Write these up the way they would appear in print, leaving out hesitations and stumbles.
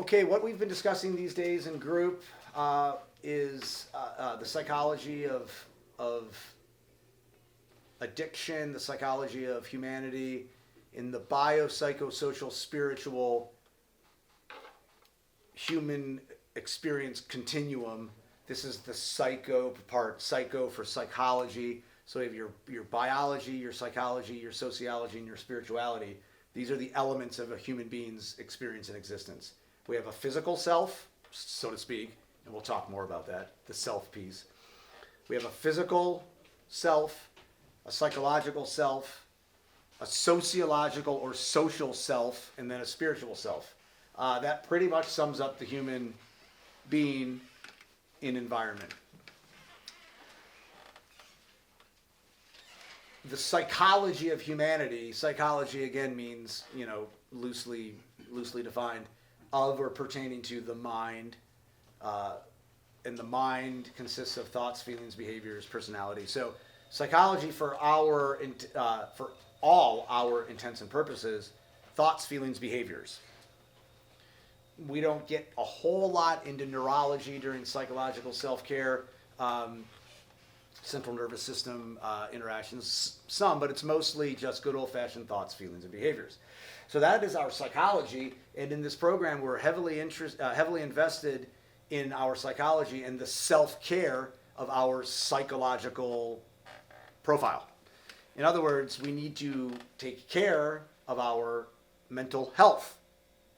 Okay, what we've been discussing these days in group is the psychology of addiction, the psychology of humanity, in the biopsychosocial, spiritual, human experience continuum. This is the psycho part, psycho for psychology. So you have your biology, your psychology, your sociology, and your spirituality. These are the elements of a human being's experience and existence. We have a physical self, so to speak, and we'll talk more about that, the self piece. We have a physical self, a psychological self, a sociological or social self, and then a spiritual self. That pretty much sums up the human being in environment. The psychology of humanity, psychology again means, loosely defined, of or pertaining to the mind. And the mind consists of thoughts, feelings, behaviors, personality. So psychology for all our intents and purposes, thoughts, feelings, behaviors. We don't get a whole lot into neurology during psychological self-care, central nervous system interactions, some, but it's mostly just good old-fashioned thoughts, feelings, and behaviors. So that is our psychology, and in this program we're heavily invested in our psychology and the self-care of our psychological profile. In other words, we need to take care of our mental health,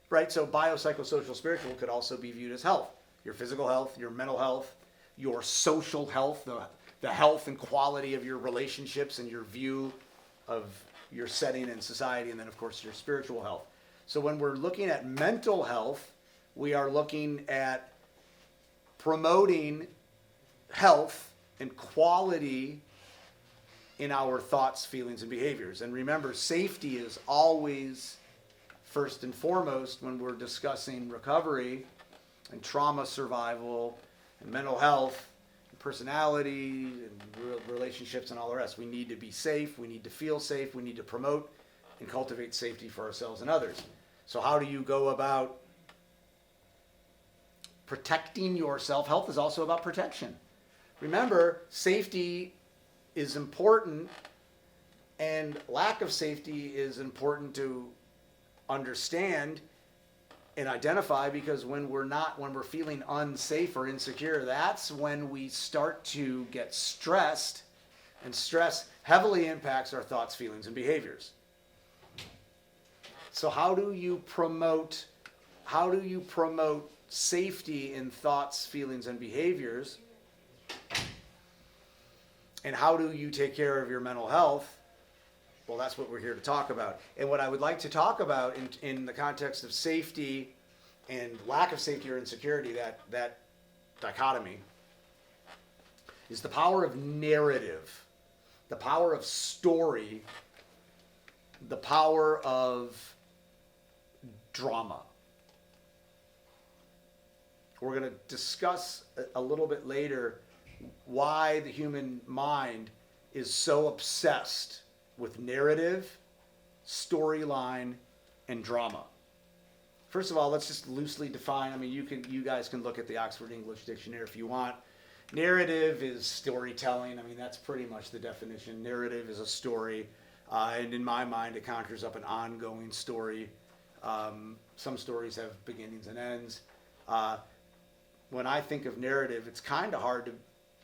right? So biopsychosocial spiritual could also be viewed as health. Your physical health, your mental health, your social health, the health and quality of your relationships and your view of your setting in society, and then of course your spiritual health. So when we're looking at mental health, we are looking at promoting health and quality in our thoughts, feelings, and behaviors. And remember, safety is always first and foremost when we're discussing recovery and trauma survival and mental health, personality and relationships and all the rest. We need to be safe, we need to feel safe, we need to promote and cultivate safety for ourselves and others. So how do you go about protecting yourself? Health is also about protection. Remember, safety is important, and lack of safety is important to understand and identify, because when we're feeling unsafe or insecure, that's when we start to get stressed, and stress heavily impacts our thoughts, feelings, and behaviors. So how do you promote safety in thoughts, feelings, and behaviors? And how do you take care of your mental health? Well, that's what we're here to talk about. And what I would like to talk about in the context of safety and lack of safety or insecurity, that dichotomy, is the power of narrative, the power of story, the power of drama. We're going to discuss a little bit later why the human mind is so obsessed with narrative, storyline, and drama. First of all, let's just loosely define. I mean, you guys can look at the Oxford English Dictionary if you want. Narrative is storytelling. I mean, that's pretty much the definition. Narrative is a story, and in my mind, it conjures up an ongoing story. Some stories have beginnings and ends. When I think of narrative, it's kind of hard to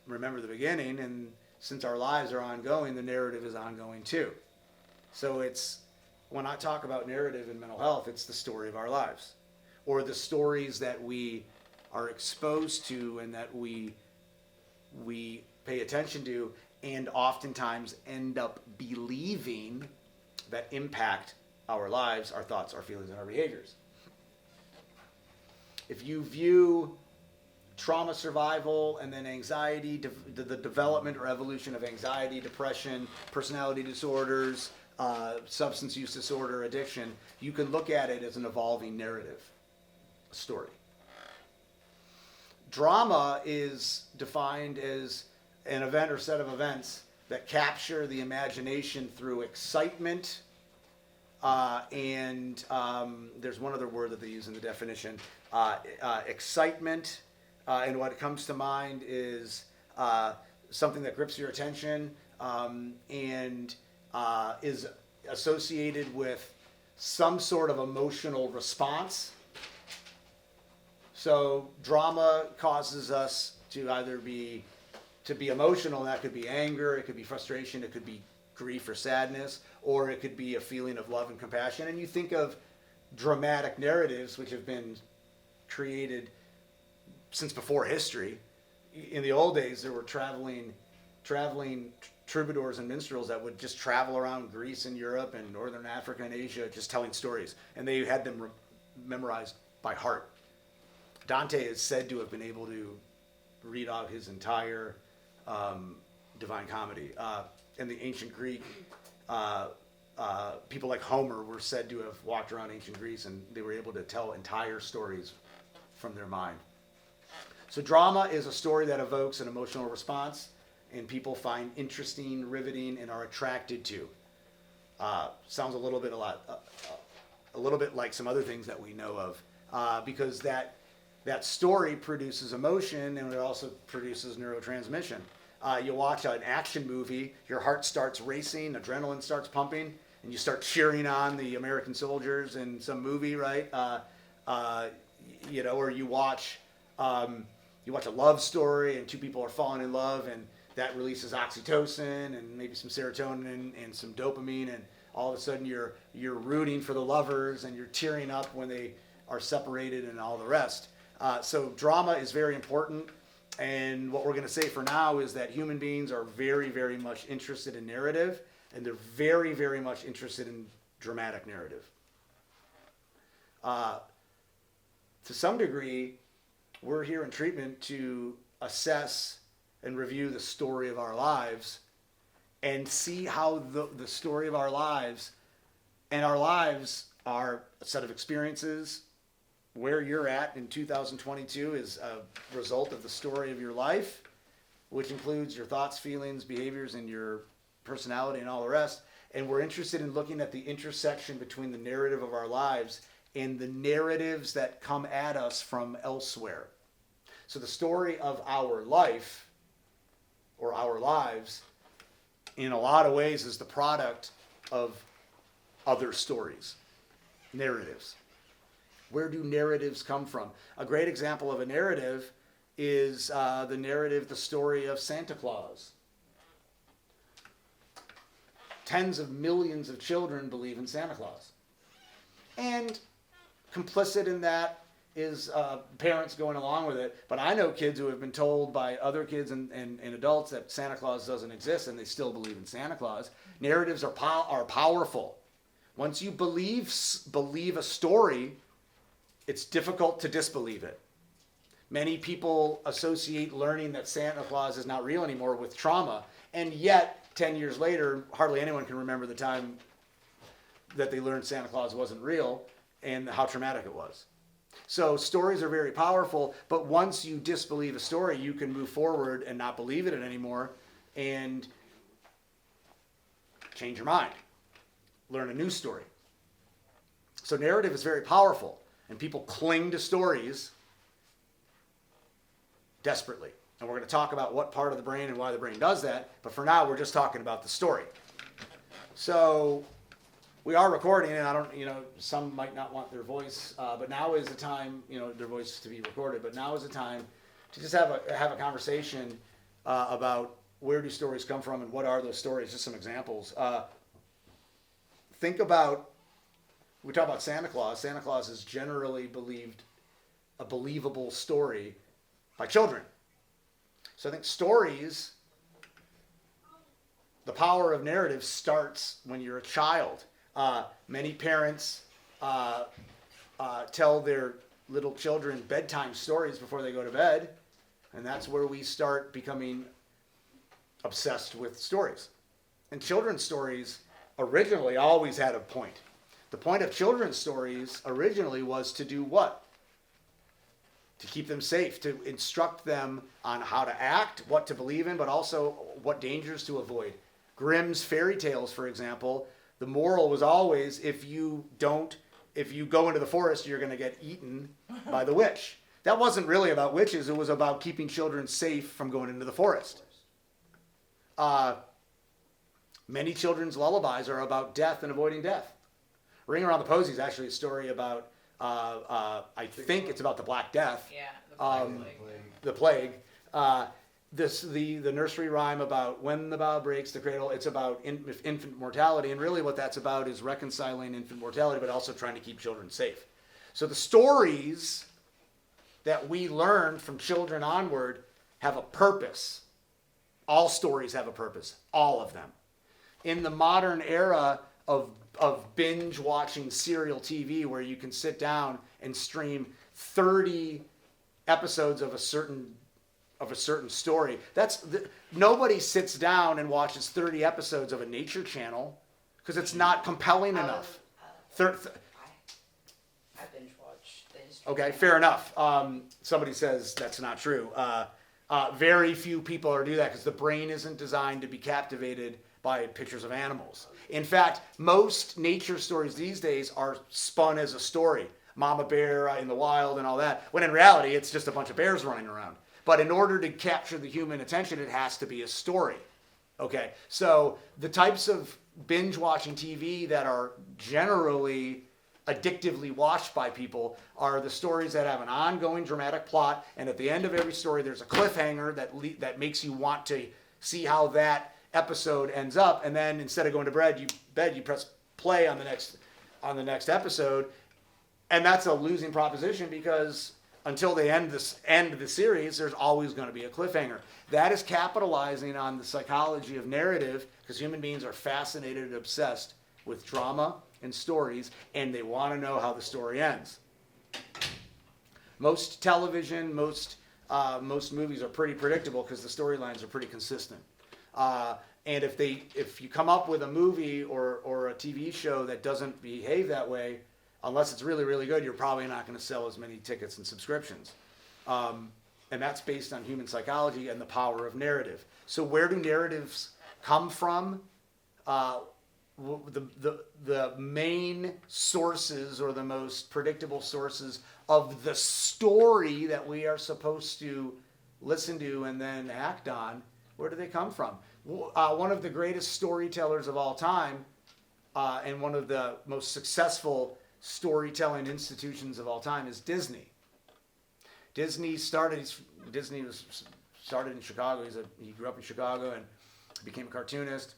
remember the beginning, and since our lives are ongoing, the narrative is ongoing too. So when I talk about narrative in mental health, it's the story of our lives, or the stories that we are exposed to and that we pay attention to, and oftentimes end up believing, that impact our lives, our thoughts, our feelings, and our behaviors. If you view trauma survival and then anxiety, the development or evolution of anxiety, depression, personality disorders, substance use disorder, addiction, you can look at it as an evolving narrative, a story. Drama is defined as an event or set of events that capture the imagination through excitement, and there's one other word that they use in the definition, excitement, and what comes to mind is something that grips your attention and is associated with some sort of emotional response. So drama causes us to either be emotional, and that could be anger, it could be frustration, it could be grief or sadness, or it could be a feeling of love and compassion. And you think of dramatic narratives, which have been created since before history. In the old days, there were traveling troubadours and minstrels that would just travel around Greece and Europe and Northern Africa and Asia just telling stories, and they had them memorized by heart. Dante is said to have been able to read out his entire Divine Comedy. In the ancient Greek, people like Homer were said to have walked around ancient Greece, and they were able to tell entire stories from their mind. So drama is a story that evokes an emotional response, and people find interesting, riveting, and are attracted to. Sounds a little bit like some other things that we know of, because that story produces emotion, and it also produces neurotransmission. You watch an action movie, your heart starts racing, adrenaline starts pumping, and you start cheering on the American soldiers in some movie, right? Or you watch a love story, and two people are falling in love, and that releases oxytocin and maybe some serotonin and some dopamine, and all of a sudden you're rooting for the lovers, and you're tearing up when they are separated, and all the rest. So drama is very important. And what we're going to say for now is that human beings are very, very much interested in narrative, and they're very, very much interested in dramatic narrative. To some degree, we're here in treatment to assess and review the story of our lives and see how the story of our lives are a set of experiences. Where you're at in 2022 is a result of the story of your life, which includes your thoughts, feelings, behaviors, and your personality and all the rest. And we're interested in looking at the intersection between the narrative of our lives and the narratives that come at us from elsewhere. So the story of our life, or our lives, in a lot of ways is the product of other stories, narratives. Where do narratives come from? A great example of a narrative is the story of Santa Claus. Tens of millions of children believe in Santa Claus. And complicit in that is parents going along with it. But I know kids who have been told by other kids and adults that Santa Claus doesn't exist, and they still believe in Santa Claus. Narratives are powerful. Once you believe a story, it's difficult to disbelieve it. Many people associate learning that Santa Claus is not real anymore with trauma, and yet 10 years later, hardly anyone can remember the time that they learned Santa Claus wasn't real and how traumatic it was. So stories are very powerful, but once you disbelieve a story, you can move forward and not believe in it anymore and change your mind, learn a new story. So narrative is very powerful. And people cling to stories desperately. And we're going to talk about what part of the brain and why the brain does that. But for now, we're just talking about the story. So we are recording, and some might not want their voice, but now is the time, their voice to be recorded. But now is the time to just have a conversation about where do stories come from and what are those stories. Just some examples. Think about. We talk about Santa Claus. Santa Claus is generally a believable story by children. So I think stories, the power of narrative starts when you're a child. Many parents tell their little children bedtime stories before they go to bed, and that's where we start becoming obsessed with stories. And children's stories originally always had a point. The point of children's stories originally was to do what? To keep them safe, to instruct them on how to act, what to believe in, but also what dangers to avoid. Grimm's fairy tales, for example, The moral was always, if you go into the forest, you're going to get eaten by the witch. That wasn't really about witches. It was about keeping children safe from going into the forest. Many children's lullabies are about death and avoiding death. Ring Around the Posy is actually a story about, I think it's about the Black Death. Yeah, the plague. The nursery rhyme about when the bough breaks the cradle, it's about infant mortality. And really what that's about is reconciling infant mortality, but also trying to keep children safe. So the stories that we learn from children onward have a purpose. All stories have a purpose. All of them. In the modern era of binge watching serial TV, where you can sit down and stream 30 episodes of a certain story, nobody sits down and watches 30 episodes of a nature channel because it's not compelling enough. I binge watch the History Okay, Channel. fair enough. Somebody says that's not true. Very few people are do that because the brain isn't designed to be captivated by pictures of animals. In fact, most nature stories these days are spun as a story. Mama bear in the wild and all that, when in reality it's just a bunch of bears running around. But in order to capture the human attention, it has to be a story. Okay, so the types of binge watching TV that are generally addictively watched by people are the stories that have an ongoing dramatic plot, and at the end of every story there's a cliffhanger that makes you want to see how that episode ends up, and then instead of going to bed you press play on the next episode, and that's a losing proposition because until they end the series, there's always going to be a cliffhanger. That is capitalizing on the psychology of narrative, because human beings are fascinated and obsessed with drama and stories, and they want to know how the story ends. Most television, most movies are pretty predictable because the storylines are pretty consistent. And if you come up with a movie or a TV show that doesn't behave that way, unless it's really, really good, you're probably not going to sell as many tickets and subscriptions. And that's based on human psychology and the power of narrative. So where do narratives come from? The main sources, or the most predictable sources of the story that we are supposed to listen to and then act on, where do they come from? One of the greatest storytellers of all time, and one of the most successful storytelling institutions of all time, is Disney. Disney was started in Chicago. He grew up in Chicago and became a cartoonist,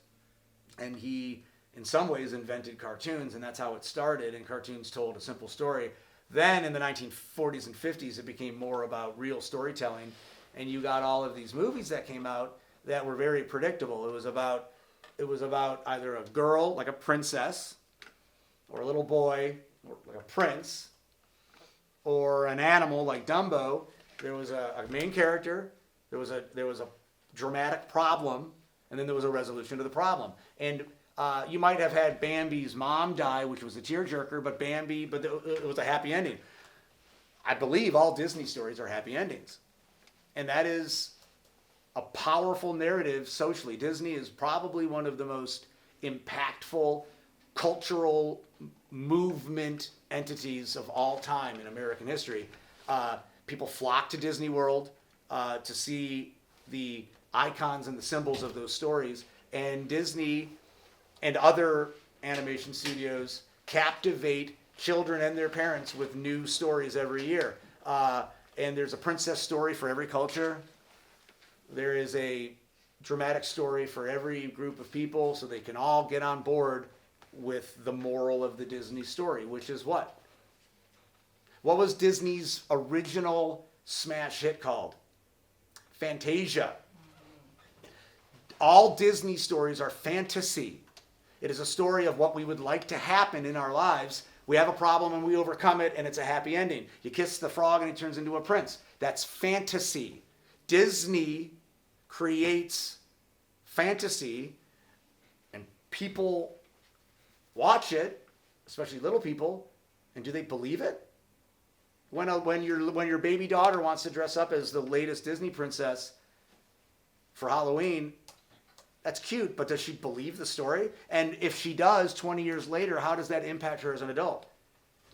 and he in some ways invented cartoons, and that's how it started, and cartoons told a simple story. Then in the 1940s and 50s it became more about real storytelling, and you got all of these movies that came out that were very predictable. It was about either a girl, like a princess, or a little boy, or like a prince, or an animal like Dumbo. There was a main character, there was a dramatic problem, and then there was a resolution to the problem. And you might have had Bambi's mom die, which was a tearjerker, but it was a happy ending. I believe all Disney stories are happy endings. And that is a powerful narrative socially. Disney is probably one of the most impactful cultural movement entities of all time in American history. People flock to Disney World to see the icons and the symbols of those stories. And Disney and other animation studios captivate children and their parents with new stories every year. And there's a princess story for every culture. There is a dramatic story for every group of people, so they can all get on board with the moral of the Disney story, which is what? What was Disney's original smash hit called? Fantasia. All Disney stories are fantasy. It is a story of what we would like to happen in our lives. We have a problem and we overcome it, and it's a happy ending. You kiss the frog and he turns into a prince. That's fantasy. Disney creates fantasy, and people watch it, especially little people, and do they believe it? When your baby daughter wants to dress up as the latest Disney princess for Halloween, That's cute, but does she believe the story? And if she does, 20 years later, how does that impact her as an adult?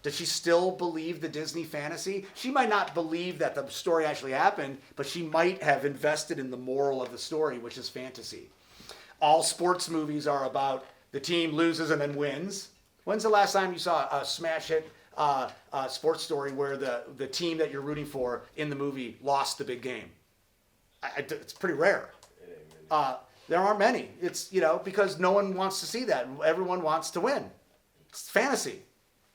Does she still believe the Disney fantasy? She might not believe that the story actually happened, but she might have invested in the moral of the story, which is fantasy. All sports movies are about the team loses and then wins. When's the last time you saw a smash hit sports story where the team that you're rooting for in the movie lost the big game? It's pretty rare. There aren't many. It's, because no one wants to see that. Everyone wants to win. It's fantasy.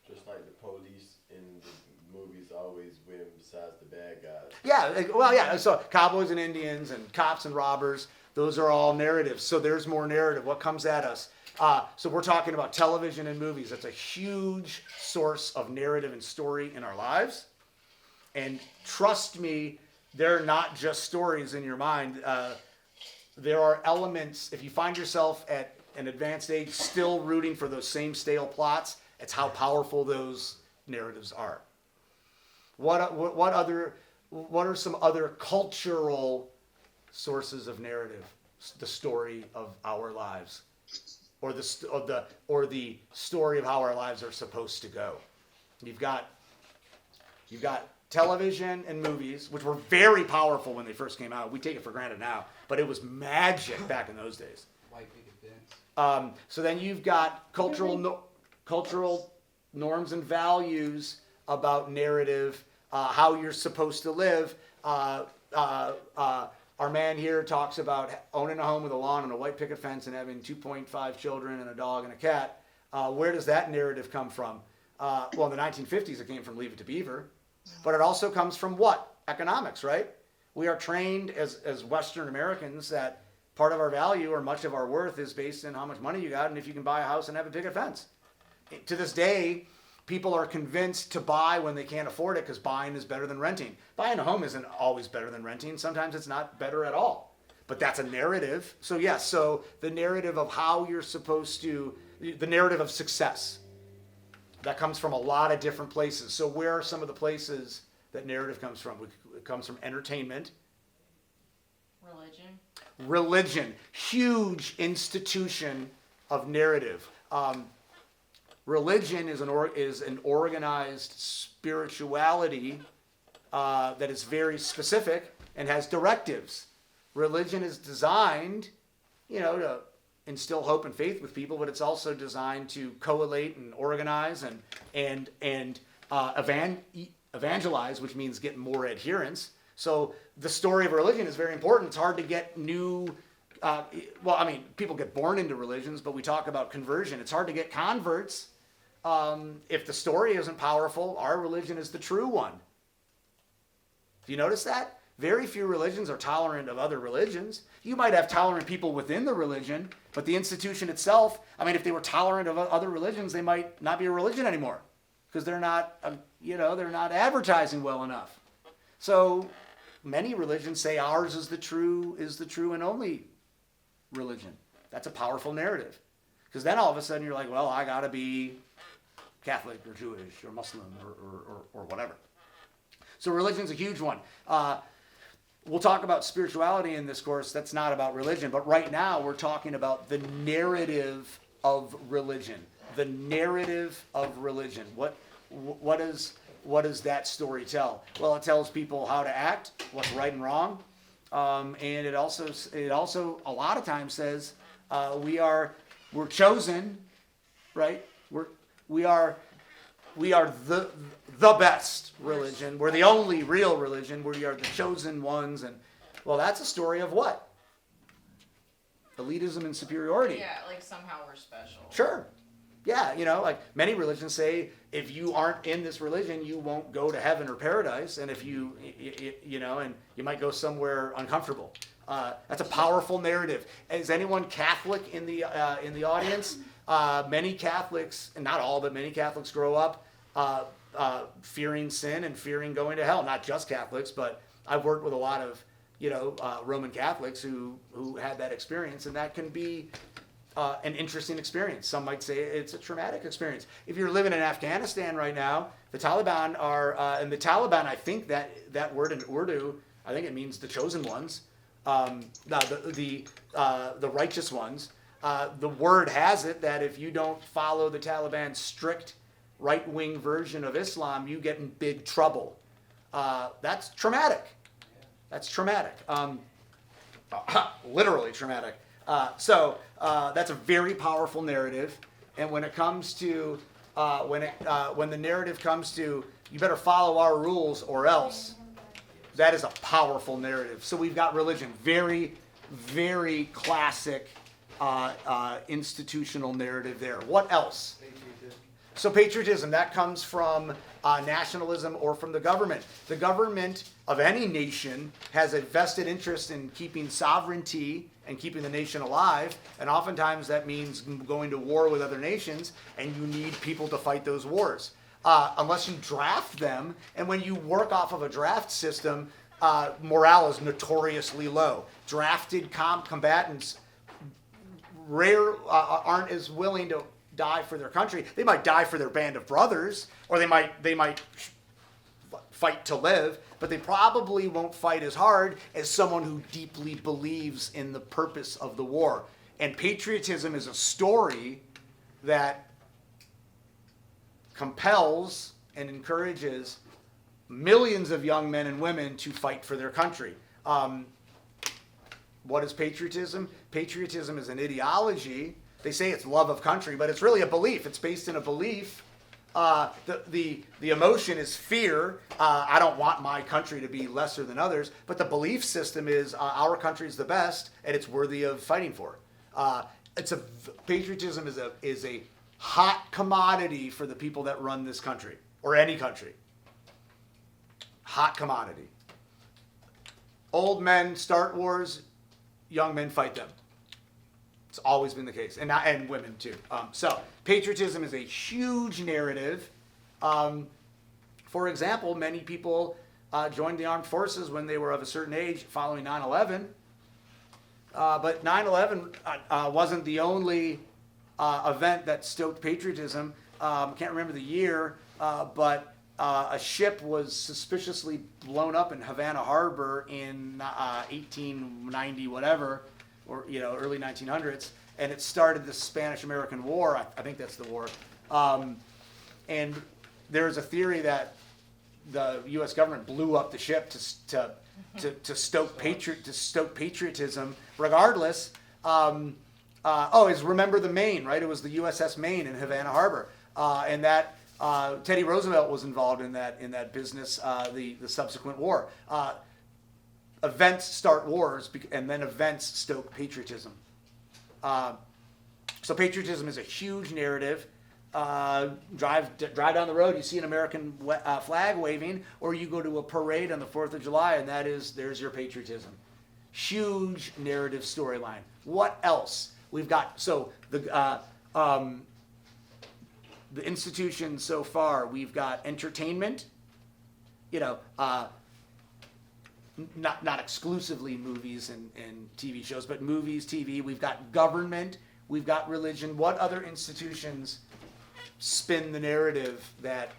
Just like the police in the movies always win besides the bad guys. Yeah, well, yeah. So cowboys and Indians and cops and robbers, those are all narratives. So there's more narrative. What comes at us? So we're talking about television and movies. That's a huge source of narrative and story in our lives. And trust me, they're not just stories in your mind. There are elements, if you find yourself at an advanced age still rooting for those same stale plots, it's how powerful those narratives are. What are some other cultural sources of narrative? The story of our lives, or the story of how our lives are supposed to go. You've got television and movies, which were very powerful when they first came out. We take it for granted now, but it was magic back in those days. White picket fence. So then you've got cultural norms and values about narrative, how you're supposed to live. Our man here talks about owning a home with a lawn and a white picket fence and having 2.5 children and a dog and a cat. Where does that narrative come from? Well, in the 1950s, it came from Leave It to Beaver. But it also comes from what? Economics, right? We are trained as Western Americans that part of our value or much of our worth is based on how much money you got and if you can buy a house and have a picket fence. To this day, people are convinced to buy when they can't afford it because buying is better than renting. Buying a home isn't always better than renting. Sometimes it's not better at all. But that's a narrative. So yes, so the narrative of how you're supposed to, the narrative of success, that comes from a lot of different places. So where are some of the places that narrative comes from? It comes from entertainment. Religion, huge institution of narrative. Religion is an organized spirituality that is very specific and has directives. Religion is designed, to instill hope and faith with people, but it's also designed to collate and organize and evangelize, which means get more adherents. So the story of religion is very important. It's hard to get new, people get born into religions, but we talk about conversion. It's hard to get converts if the story isn't powerful. Our religion is the true one. Do you notice that? Very few religions are tolerant of other religions. You might have tolerant people within the religion, but the institution itself, if they were tolerant of other religions, they might not be a religion anymore because they're not advertising well enough. So many religions say ours is the true and only religion. That's a powerful narrative. Because then all of a sudden you're like, well, I got to be Catholic or Jewish or Muslim or whatever. So religion's a huge one. We'll talk about spirituality in this course. That's not about religion. But right now we're talking about the narrative of religion. The narrative of religion. What does that story tell? Well, it tells people how to act, what's right and wrong. And it also a lot of times says we're chosen, right? We are the best religion. We're the only real religion. We are the chosen ones. And well, that's a story of what? Elitism and superiority. Yeah, like somehow we're special. Sure. Yeah, like many religions say, if you aren't in this religion, you won't go to heaven or paradise, and if you and you might go somewhere uncomfortable. That's a powerful narrative. Is anyone Catholic in the audience? Many Catholics, and not all, but many Catholics grow up fearing sin and fearing going to hell. Not just Catholics, but I've worked with a lot of Roman Catholics who had that experience, and that can be an interesting experience. Some might say it's a traumatic experience. If you're living in Afghanistan right now, the Taliban are, and the Taliban, I think that word in Urdu, I think it means the chosen ones. the righteous ones. The word has it that if you don't follow the Taliban's strict right-wing version of Islam, you get in big trouble. That's traumatic. That's traumatic. Literally traumatic. So that's a very powerful narrative. And when it comes to when the narrative comes to you better follow our rules or else, that is a powerful narrative. So we've got religion, very, very classic institutional narrative there. What else? So patriotism, that comes from nationalism or from the government. The government of any nation has a vested interest in keeping sovereignty and keeping the nation alive. And oftentimes that means going to war with other nations, and you need people to fight those wars. Unless you draft them, and when you work off of a draft system, morale is notoriously low. Drafted combatants aren't as willing to die for their country. They might die for their band of brothers, or they might fight to live, but they probably won't fight as hard as someone who deeply believes in the purpose of the war. And patriotism is a story that compels and encourages millions of young men and women to fight for their country. What is patriotism? Patriotism is an ideology. They say it's love of country, but it's really a belief. It's based in a belief. The emotion is fear. I don't want my country to be lesser than others. But the belief system is our country is the best, and it's worthy of fighting for. Patriotism is a hot commodity for the people that run this country or any country. Hot commodity. Old men start wars, young men fight them. It's always been the case, and women too. So patriotism is a huge narrative. For example, many people joined the armed forces when they were of a certain age following 9/11. But 9/11 wasn't the only event that stoked patriotism. Can't remember the year, but a ship was suspiciously blown up in Havana Harbor in 1890 whatever, or early 1900s, and it started the Spanish-American War. I think that's the war. And there's a theory that the U.S. government blew up the ship to stoke patriotism. Regardless, remember the Maine, right? It was the USS Maine in Havana Harbor, and that Teddy Roosevelt was involved in that business. The subsequent war. Events start wars, and then events stoke patriotism. So patriotism is a huge narrative. Drive down the road, you see an American flag waving, or you go to a parade on the 4th of July, and there's your patriotism. Huge narrative storyline. What else? We've got the institutions so far. We've got entertainment. Not exclusively movies and TV shows, but movies, TV. We've got government. We've got religion. What other institutions spin the narrative that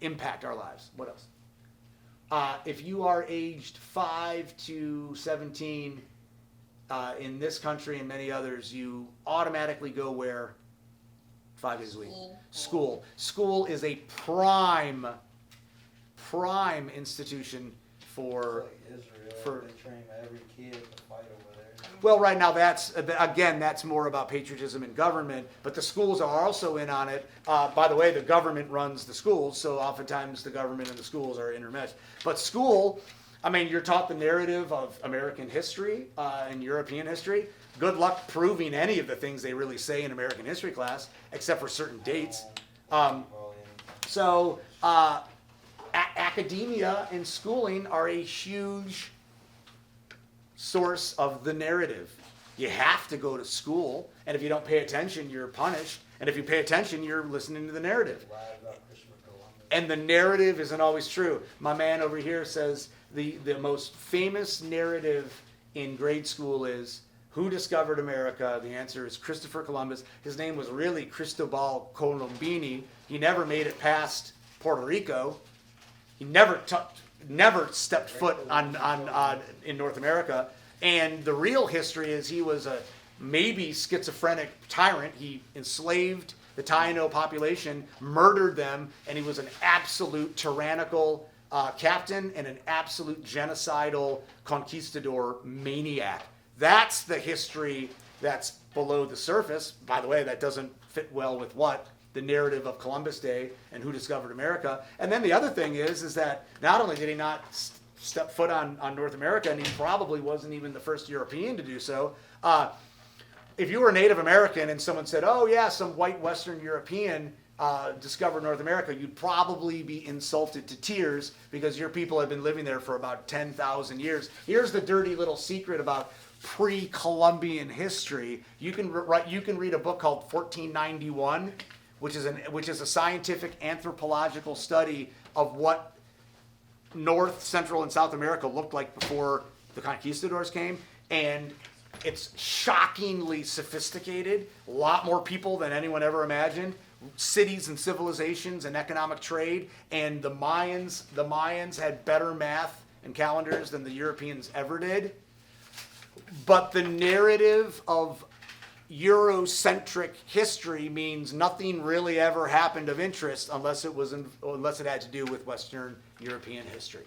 impact our lives? What else? If you are aged 5 to 17 in this country and many others, you automatically go where? 5 days a week. School. School is a prime institution for Israel. They train every kid to fight over there. Well, right now that's more about patriotism and government, but the schools are also in on it. By the way, the government runs the schools, so oftentimes the government and the schools are intermeshed. But school, you're taught the narrative of American history and European history. Good luck proving any of the things they really say in American history class, except for certain dates. Academia and schooling are a huge source of the narrative. You have to go to school, and if you don't pay attention, you're punished. And if you pay attention, you're listening to the narrative. And the narrative isn't always true. My man over here says the most famous narrative in grade school is, who discovered America? The answer is Christopher Columbus. His name was really Cristobal Colombini. He never made it past Puerto Rico. He never never stepped foot on in North America. And the real history is he was a maybe schizophrenic tyrant. He enslaved the Taino population, murdered them, and he was an absolute tyrannical captain and an absolute genocidal conquistador maniac. That's the history that's below the surface. By the way, that doesn't fit well with what? The narrative of Columbus Day and who discovered America. And then the other thing is that not only did he not step foot on North America, and he probably wasn't even the first European to do so. If you were a Native American and someone said, oh yeah, some white Western European discovered North America, you'd probably be insulted to tears because your people have been living there for about 10,000 years. Here's the dirty little secret about pre-Columbian history. You can read a book called 1491, which is a scientific anthropological study of what North, Central, and South America looked like before the conquistadors came, and it's shockingly sophisticated. A lot more people than anyone ever imagined. Cities and civilizations and economic trade, and the Mayans had better math and calendars than the Europeans ever did. But the narrative of Eurocentric history means nothing really ever happened of interest unless it had to do with Western European history.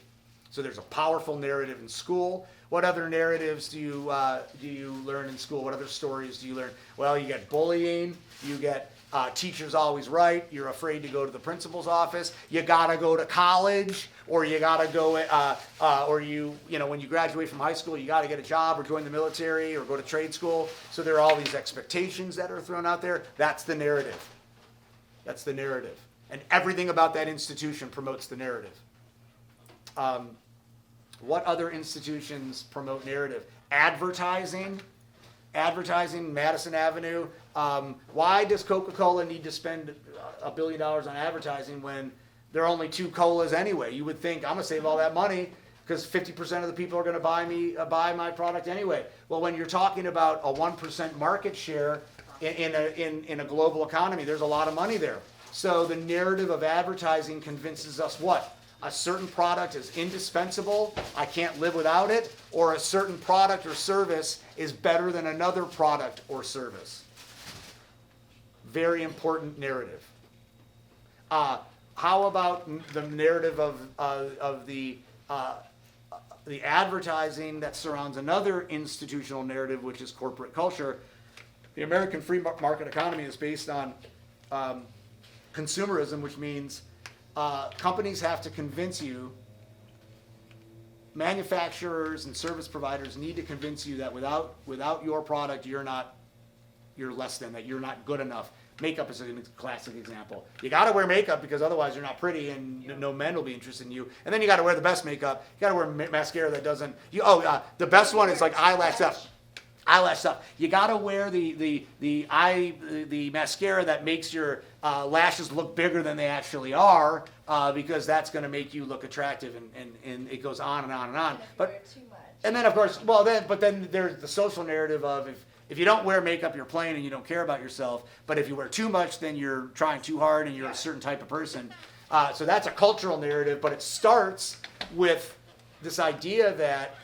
So there's a powerful narrative in school. What other narratives do you learn in school? What other stories do you learn? Well, you get bullying. You get teacher's always right. You're afraid to go to the principal's office. You gotta go to college, or you gotta go, when you graduate from high school, you gotta get a job or join the military or go to trade school. So there are all these expectations that are thrown out there. That's the narrative. That's the narrative. And everything about that institution promotes the narrative. What other institutions promote narrative? Advertising, Madison Avenue. Why does Coca-Cola need to spend $1 billion on advertising when there are only 2 colas anyway? You would think, I'm going to save all that money because 50% of the people are going to buy my product anyway. Well, when you're talking about a 1% market share in a global economy, there's a lot of money there. So the narrative of advertising convinces us what? A certain product is indispensable, I can't live without it, or a certain product or service is better than another product or service. Very important narrative. How about the narrative of the advertising that surrounds another institutional narrative, which is corporate culture? The American free market economy is based on consumerism, which means companies have to convince you, manufacturers and service providers need to convince you that without your product, you're less than, that you're not good enough. Makeup is a classic example. You gotta wear makeup because otherwise you're not pretty and no men will be interested in you. And then you gotta wear the best makeup. You gotta wear mascara that doesn't, the best one is like eyelash stuff. You gotta wear the mascara that makes your lashes look bigger than they actually are, because that's going to make you look attractive, and it goes on and on and on. But too much. and then of course, but then there's the social narrative of if you don't wear makeup, you're plain and you don't care about yourself. But if you wear too much, then you're trying too hard and you're a certain type of person. So that's a cultural narrative, but it starts with this idea that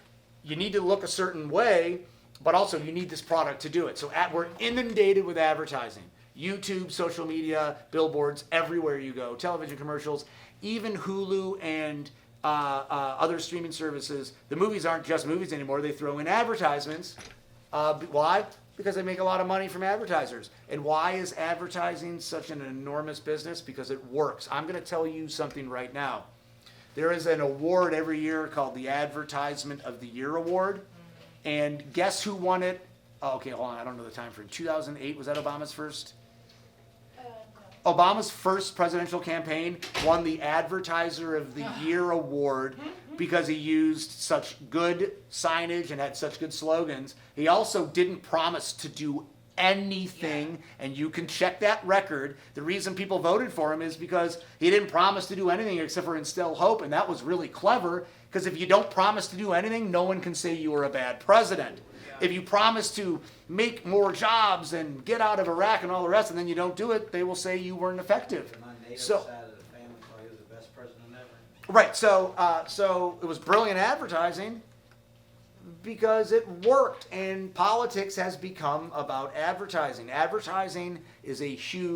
you need to look a certain way, but also you need this product to do it. So we're inundated with advertising. YouTube, social media, billboards, everywhere you go, television commercials, even Hulu and other streaming services. The movies aren't just movies anymore. They throw in advertisements. Why? Because they make a lot of money from advertisers. And why is advertising such an enormous business? Because it works. I'm going to tell you something right now. There is an award every year called the Advertisement of the Year Award. And guess who won it? Oh, okay, hold on. I don't know the time frame. 2008, was that Obama's first? No. Obama's first presidential campaign won the Advertiser of the Year Award because he used such good signage and had such good slogans. He also didn't promise to do anything, and you can check that record. The reason people voted for him is because he didn't promise to do anything except for instill hope, and that was really clever, because if you don't promise to do anything, no one can say you were a bad president. If you promise to make more jobs and get out of Iraq and all the rest, and then you don't do it, they will say you weren't effective. My native So- side of the family thought he was the best president ever. Right. So it was brilliant advertising because it worked, and politics has become about advertising. Advertising is a huge